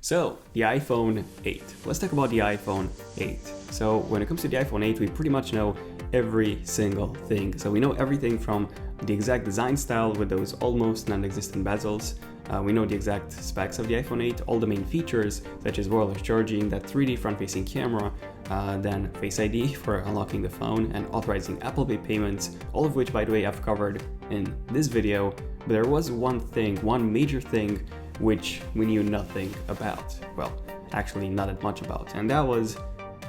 So, the iPhone 8. Let's talk about the iPhone 8. So, when it comes to the iPhone 8, we pretty much know every single thing. So, we know everything from the exact design style with those almost non-existent bezels. We know the exact specs of the iPhone 8, all the main features such as wireless charging, that 3D front-facing camera, then Face ID for unlocking the phone, and authorizing Apple Pay payments, all of which, by the way, I've covered in this video. But there was one major thing, which we knew nothing about. Well, actually not that much about, and that was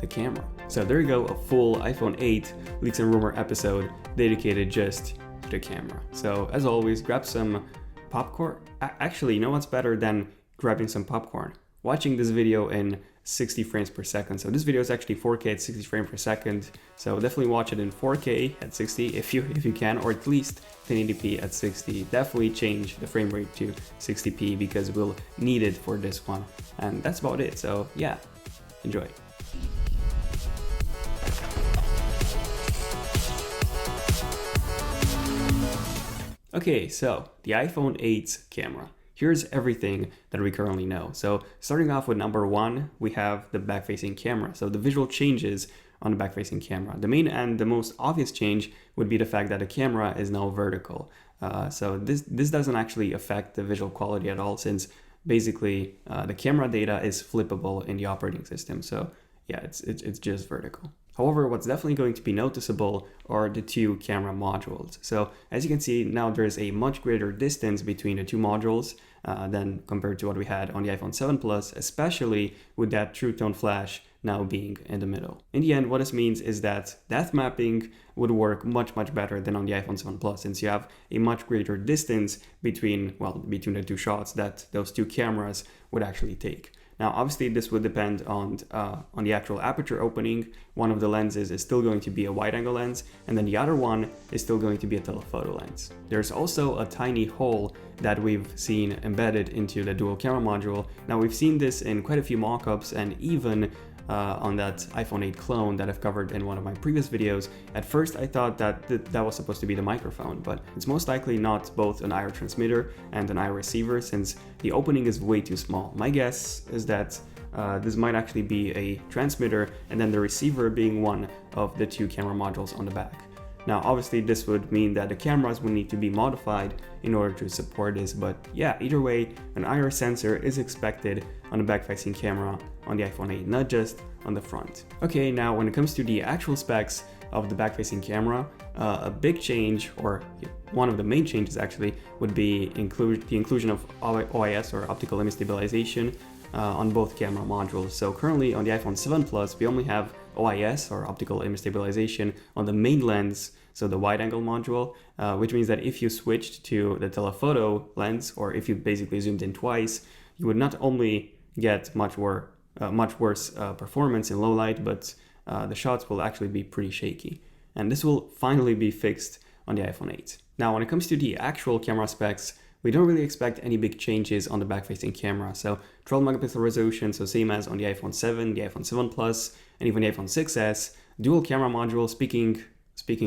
the camera. So there you go, a full iPhone 8 Leaks and Rumor episode dedicated just to the camera. So as always, grab some popcorn. Actually, you know what's better than grabbing some popcorn? Watching this video in 60 frames per second. So this video is actually 4K at 60 frames per second. So definitely watch it in 4K at 60 if you can, or at least 1080p at 60. Definitely change the frame rate to 60p because we'll need it for this one. And that's about it. So yeah, enjoy. Okay, so the iPhone 8's camera. Here's everything that we currently know. So starting off with number one, we have the back-facing camera. So the visual changes on the back-facing camera. The main and the most obvious change would be the fact that the camera is now vertical. So this doesn't actually affect the visual quality at all, since basically the camera data is flippable in the operating system. So yeah, it's just vertical. However, what's definitely going to be noticeable are the two camera modules. So as you can see, now there's a much greater distance between the two modules than compared to what we had on the iPhone 7 Plus, especially with that True Tone flash now being in the middle. In the end, what this means is that depth mapping would work much better than on the iPhone 7 Plus, since you have a much greater distance between the two shots that those two cameras would actually take. Now, obviously, this would depend on the actual aperture opening. One of the lenses is still going to be a wide-angle lens, and then the other one is still going to be a telephoto lens. There's also a tiny hole that we've seen embedded into the dual camera module. Now, we've seen this in quite a few mock-ups, and even on that iPhone 8 clone that I've covered in one of my previous videos. At first I thought that that was supposed to be the microphone, but it's most likely not both an IR transmitter and an IR receiver, since the opening is way too small. My guess is that this might actually be a transmitter, and then the receiver being one of the two camera modules on the back. Now, obviously, this would mean that the cameras would need to be modified in order to support this, but yeah, either way, an IR sensor is expected on the back-facing camera on the iPhone 8, not just on the front. Okay, now when it comes to the actual specs of the back-facing camera, a big change, or one of the main changes actually, would be the inclusion of OIS, or optical image stabilization, on both camera modules. So currently on the iPhone 7 Plus, we only have OIS, or optical image stabilization, on the main lens, so the wide-angle module, which means that if you switched to the telephoto lens, or if you basically zoomed in twice, you would not only get much worse performance in low light, but the shots will actually be pretty shaky. And this will finally be fixed on the iPhone 8. Now, when it comes to the actual camera specs, we don't really expect any big changes on the back-facing camera. So 12 megapixel resolution, so same as on the iPhone 7, the iPhone 7 Plus, and even the iPhone 6s. Dual camera module, speaking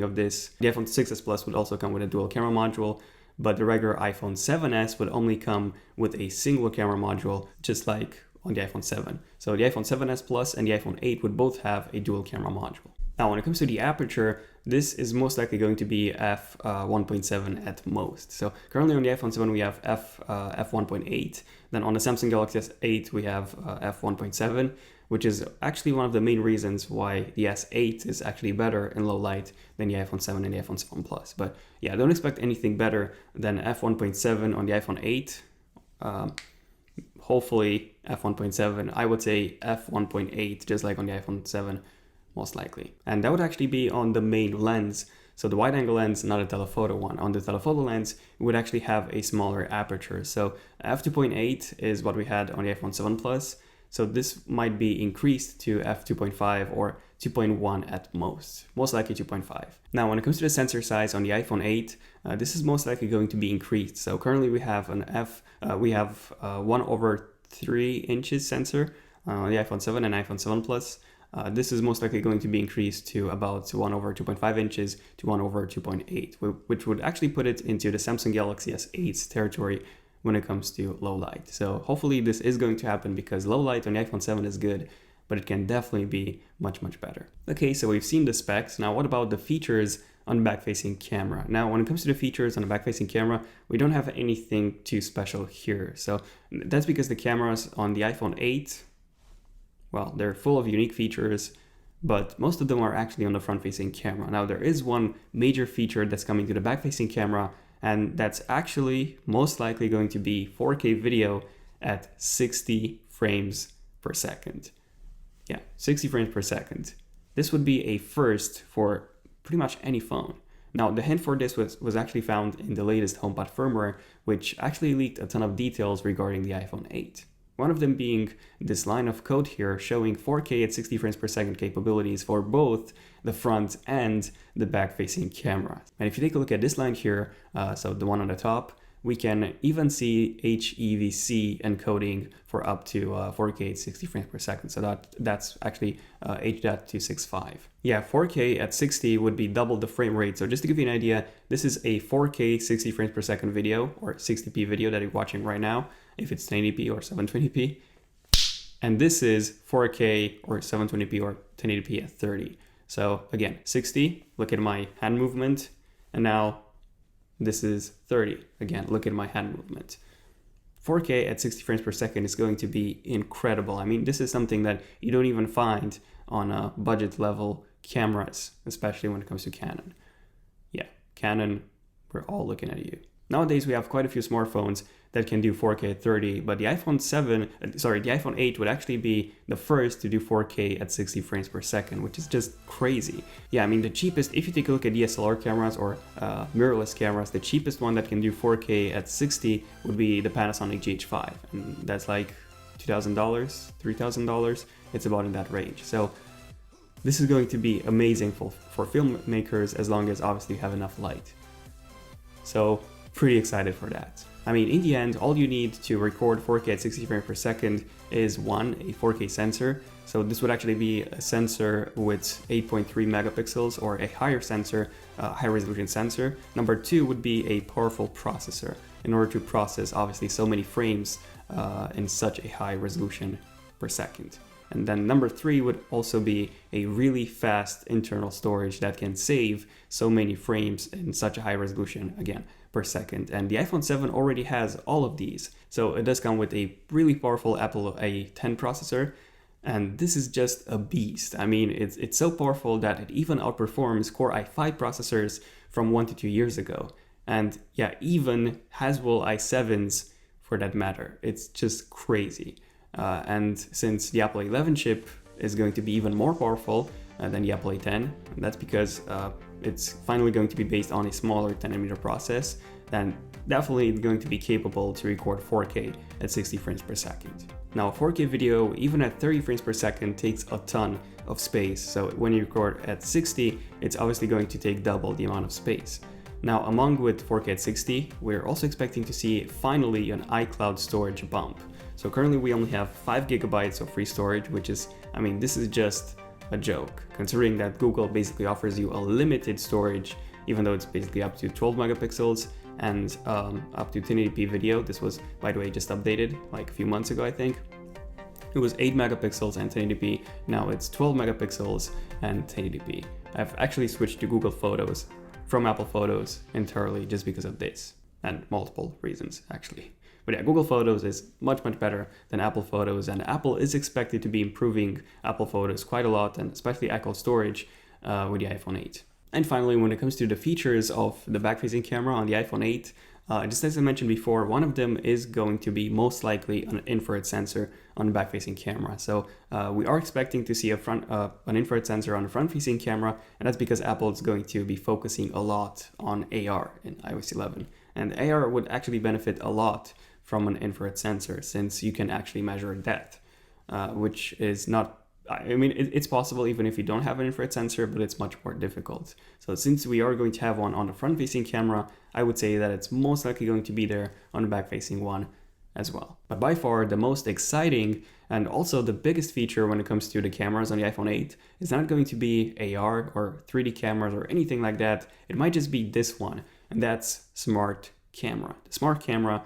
of this, the iPhone 6s Plus would also come with a dual camera module, but the regular iPhone 7s would only come with a single camera module, just like on the iPhone 7. So the iPhone 7s Plus and the iPhone 8 would both have a dual camera module. Now, when it comes to the aperture, this is most likely going to be f1.7 at most. So currently on the iPhone 7 we have f1.8. Then on the Samsung Galaxy S8 we have f1.7, which is actually one of the main reasons why the S8 is actually better in low light than the iPhone 7 and the iPhone 7 Plus. But yeah, don't expect anything better than f1.7 on the iPhone 8. Hopefully f1.7. I would say f1.8, just like on the iPhone 7. Most likely. And that would actually be on the main lens. So the wide angle lens, not a telephoto one. On the telephoto lens, it would actually have a smaller aperture. So f2.8 is what we had on the iPhone 7 Plus. So this might be increased to f2.5 or 2.1 at most likely 2.5. Now, when it comes to the sensor size on the iPhone 8, this is most likely going to be increased. So currently we have 1/3 inches sensor on the iPhone 7 and iPhone 7 Plus. This is most likely going to be increased to about 1/2.5 inches to 1/2.8, which would actually put it into the Samsung Galaxy S8's territory, when it comes to low light. So hopefully this is going to happen, because low light on the iPhone 7 is good, but it can definitely be much, much better. Okay, so we've seen the specs. Now what about the features on the back-facing camera? Now when it comes to the features on the back-facing camera, we don't have anything too special here. So that's because the cameras on the iPhone 8, well, they're full of unique features, but most of them are actually on the front-facing camera. Now there is one major feature that's coming to the back-facing camera, and that's actually most likely going to be 4K video at 60 frames per second. Yeah, 60 frames per second. This would be a first for pretty much any phone. Now, the hint for this was actually found in the latest HomePod firmware, which actually leaked a ton of details regarding the iPhone 8. One of them being this line of code here showing 4K at 60 frames per second capabilities for both the front and the back-facing camera. And if you take a look at this line here, so the one on the top, we can even see HEVC encoding for up to 4K at 60 frames per second. So that's actually H.265. Yeah, 4K at 60 would be double the frame rate. So just to give you an idea, this is a 4K 60 frames per second video, or 60p video that you're watching right now, if it's 1080p or 720p. And this is 4K or 720p or 1080p at 30. So again, 60, look at my hand movement, and now this is 30. Again, look at my hand movement. 4K at 60 frames per second is going to be incredible. I mean, this is something that you don't even find on budget level cameras, especially when it comes to Canon. Yeah, Canon, we're all looking at you. Nowadays, we have quite a few smartphones that can do 4K at 30, but the iPhone 8 would actually be the first to do 4K at 60 frames per second, which is just crazy. Yeah, I mean, the cheapest, if you take a look at DSLR cameras or mirrorless cameras, the cheapest one that can do 4K at 60 would be the Panasonic GH5, and that's like $2,000, $3,000. It's about in that range. So this is going to be amazing for filmmakers, as long as obviously you have enough light. So pretty excited for that. I mean, in the end, all you need to record 4K at 60 frames per second is one, a 4K sensor. So this would actually be a sensor with 8.3 megapixels, or a higher sensor, high resolution sensor. Number two would be a powerful processor in order to process obviously so many frames in such a high resolution per second. And then number three would also be a really fast internal storage that can save so many frames in such a high resolution, again, per second. And the iPhone 7 already has all of these. So it does come with a really powerful Apple A10 processor. And this is just a beast. I mean, it's so powerful that it even outperforms Core i5 processors from 1 to 2 years ago. And yeah, even Haswell i7s for that matter. It's just crazy. And since the Apple 11 chip is going to be even more powerful than the Apple A10, and that's because it's finally going to be based on a smaller 10nm process, then definitely going to be capable to record 4K at 60 frames per second. Now, 4K video, even at 30 frames per second, takes a ton of space. So when you record at 60, it's obviously going to take double the amount of space. Now, along with 4K at 60, we're also expecting to see finally an iCloud storage bump. So currently we only have 5 gigabytes of free storage, which is, I mean, this is just a joke, considering that Google basically offers you a limited storage, even though it's basically up to 12 megapixels and up to 1080p video. This was, by the way, just updated like a few months ago, I think. It was 8 megapixels and 1080p, now it's 12 megapixels and 1080p. I've actually switched to Google Photos from Apple Photos entirely just because of this, and multiple reasons actually. But yeah, Google Photos is much, much better than Apple Photos, and Apple is expected to be improving Apple Photos quite a lot, and especially iCloud storage with the iPhone 8. And finally, when it comes to the features of the back-facing camera on the iPhone 8, just as I mentioned before, one of them is going to be most likely an infrared sensor on the back-facing camera. So we are expecting to see an infrared sensor on the front-facing camera, and that's because Apple is going to be focusing a lot on AR in iOS 11. And AR would actually benefit a lot from an infrared sensor, since you can actually measure depth, which is not, I mean, it's possible even if you don't have an infrared sensor, but it's much more difficult. So since we are going to have one on the front-facing camera, I would say that it's most likely going to be there on the back-facing one as well. But by far the most exciting and also the biggest feature when it comes to the cameras on the iPhone 8 is not going to be AR or 3D cameras or anything like that. It might just be this one, and that's smart camera. The smart camera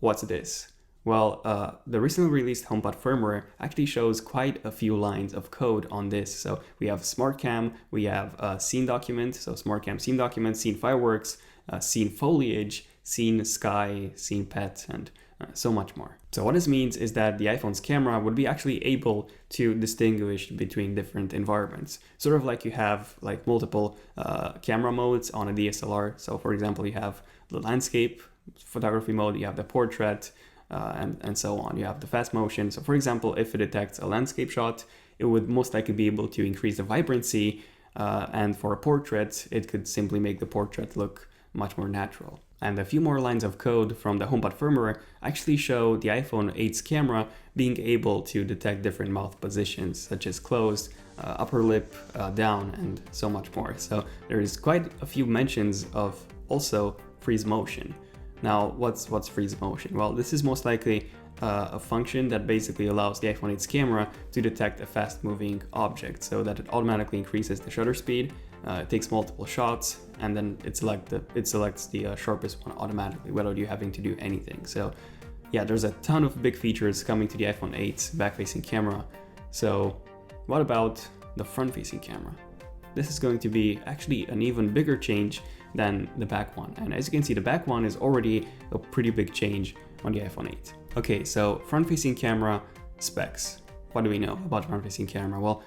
What's this? Well, the recently released HomePod firmware actually shows quite a few lines of code on this. So we have Smart Cam, we have scene document, so Smart Cam scene document, scene fireworks, scene foliage, scene sky, scene pet, and so much more. So what this means is that the iPhone's camera would be actually able to distinguish between different environments. Sort of like you have like multiple camera modes on a DSLR. So for example, you have the landscape photography mode, you have the portrait, and so on. You have the fast motion. So for example, if it detects a landscape shot, it would most likely be able to increase the vibrancy, and for a portrait, it could simply make the portrait look much more natural. And a few more lines of code from the HomePod firmware actually show the iPhone 8's camera being able to detect different mouth positions, such as closed, upper lip, down, and so much more. So there is quite a few mentions of also freeze motion. Now, what's freeze motion? Well, this is most likely a function that basically allows the iPhone 8's camera to detect a fast-moving object, so that it automatically increases the shutter speed. It takes multiple shots, and then it selects the sharpest one automatically without you having to do anything. So yeah, there's a ton of big features coming to the iPhone 8's back-facing camera. So what about the front-facing camera? This is going to be actually an even bigger change than the back one. And as you can see, the back one is already a pretty big change on the iPhone 8. Okay, so front-facing camera specs. What do we know about front-facing camera? Well,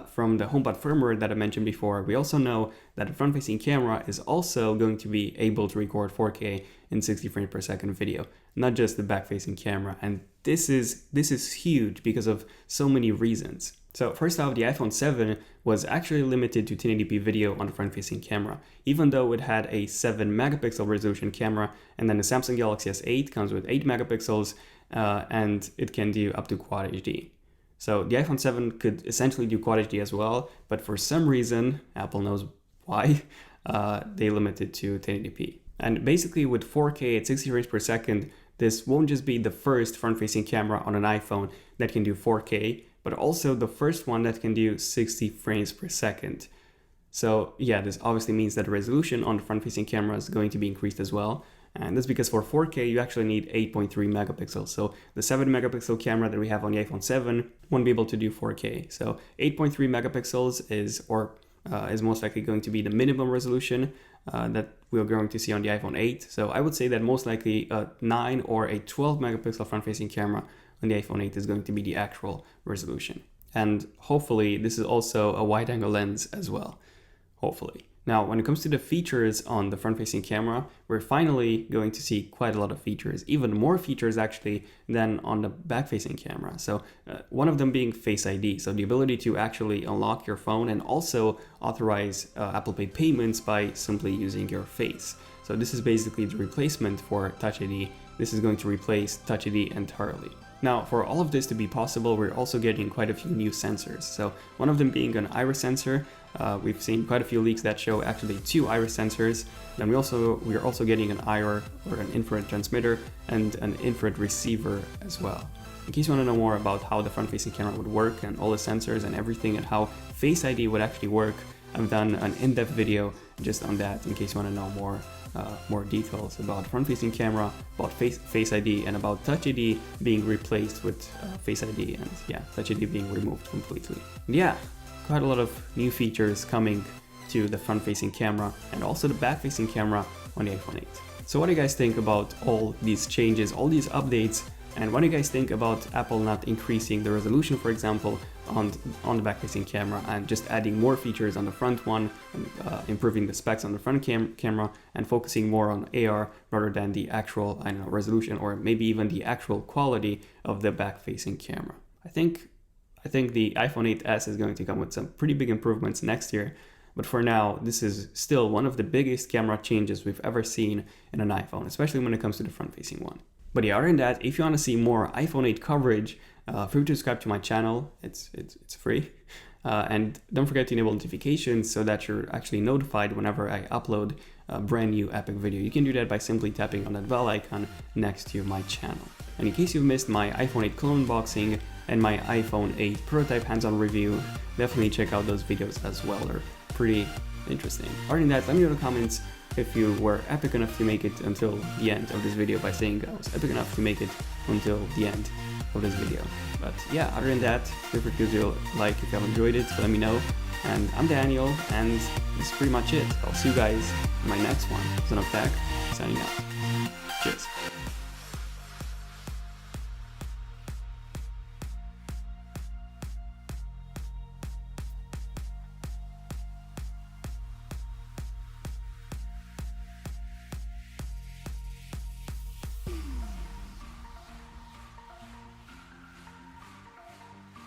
from the HomePod firmware that I mentioned before, we also know that the front-facing camera is also going to be able to record 4K in 60 frames per second video, not just the back-facing camera. And this is huge because of so many reasons. So first off, the iPhone 7 was actually limited to 1080p video on the front-facing camera, even though it had a 7 megapixel resolution camera, and then the Samsung Galaxy S8 comes with 8 megapixels, and it can do up to Quad HD. So the iPhone 7 could essentially do Quad HD as well, but for some reason, Apple knows why, they limited to 1080p. And basically with 4K at 60 frames per second, this won't just be the first front-facing camera on an iPhone that can do 4K, but also the first one that can do 60 frames per second. So yeah, this obviously means that the resolution on the front-facing camera is going to be increased as well. And that's because for 4K, you actually need 8.3 megapixels. So the 7 megapixel camera that we have on the iPhone 7 won't be able to do 4K. So 8.3 megapixels is most likely going to be the minimum resolution that we're going to see on the iPhone 8. So I would say that most likely a 9 or a 12 megapixel front-facing camera on the iPhone 8 is going to be the actual resolution. And hopefully this is also a wide-angle lens as well, hopefully. Now, when it comes to the features on the front-facing camera, we're finally going to see quite a lot of features, even more features actually than on the back-facing camera. So one of them being Face ID, so the ability to actually unlock your phone and also authorize Apple Pay payments by simply using your face. So this is basically the replacement for Touch ID. This is going to replace Touch ID entirely. Now, for all of this to be possible, we're also getting quite a few new sensors. So one of them being an iris sensor. We've seen quite a few leaks that show actually 2 iris sensors. Then we're also getting an IR, or an infrared transmitter, and an infrared receiver as well. In case you want to know more about how the front-facing camera would work and all the sensors and everything and how Face ID would actually work, I've done an in-depth video just on that in case you want to know more details about front-facing camera, about Face ID, and about Touch ID being replaced with Face ID, and yeah, Touch ID being removed completely. And yeah, quite a lot of new features coming to the front-facing camera and also the back-facing camera on the iPhone 8. So what do you guys think about all these changes, all these updates, and what do you guys think about Apple not increasing the resolution, for example, on the back-facing camera, and just adding more features on the front one, and, improving the specs on the front camera, and focusing more on AR rather than the actual, resolution, or maybe even the actual quality of the back-facing camera? I think the iPhone 8s is going to come with some pretty big improvements next year, but for now, this is still one of the biggest camera changes we've ever seen in an iPhone, especially when it comes to the front-facing one. But yeah, other than that, if you want to see more iPhone 8 coverage, feel free to subscribe to my channel. It's free. And don't forget to enable notifications so that you're actually notified whenever I upload a brand new epic video. You can do that by simply tapping on that bell icon next to my channel. And in case you've missed my iPhone 8 clone unboxing and my iPhone 8 prototype hands-on review, definitely check out those videos as well. They're pretty interesting. Other than that, let me know in the comments if you were epic enough to make it until the end of this video by saying I was epic enough to make it until the end of this video. But yeah, other than that, feel free to give a like if you have enjoyed it, let me know. And I'm Daniel, and this is pretty much it. I'll see you guys in my next one. Son of Tech, signing out. Cheers.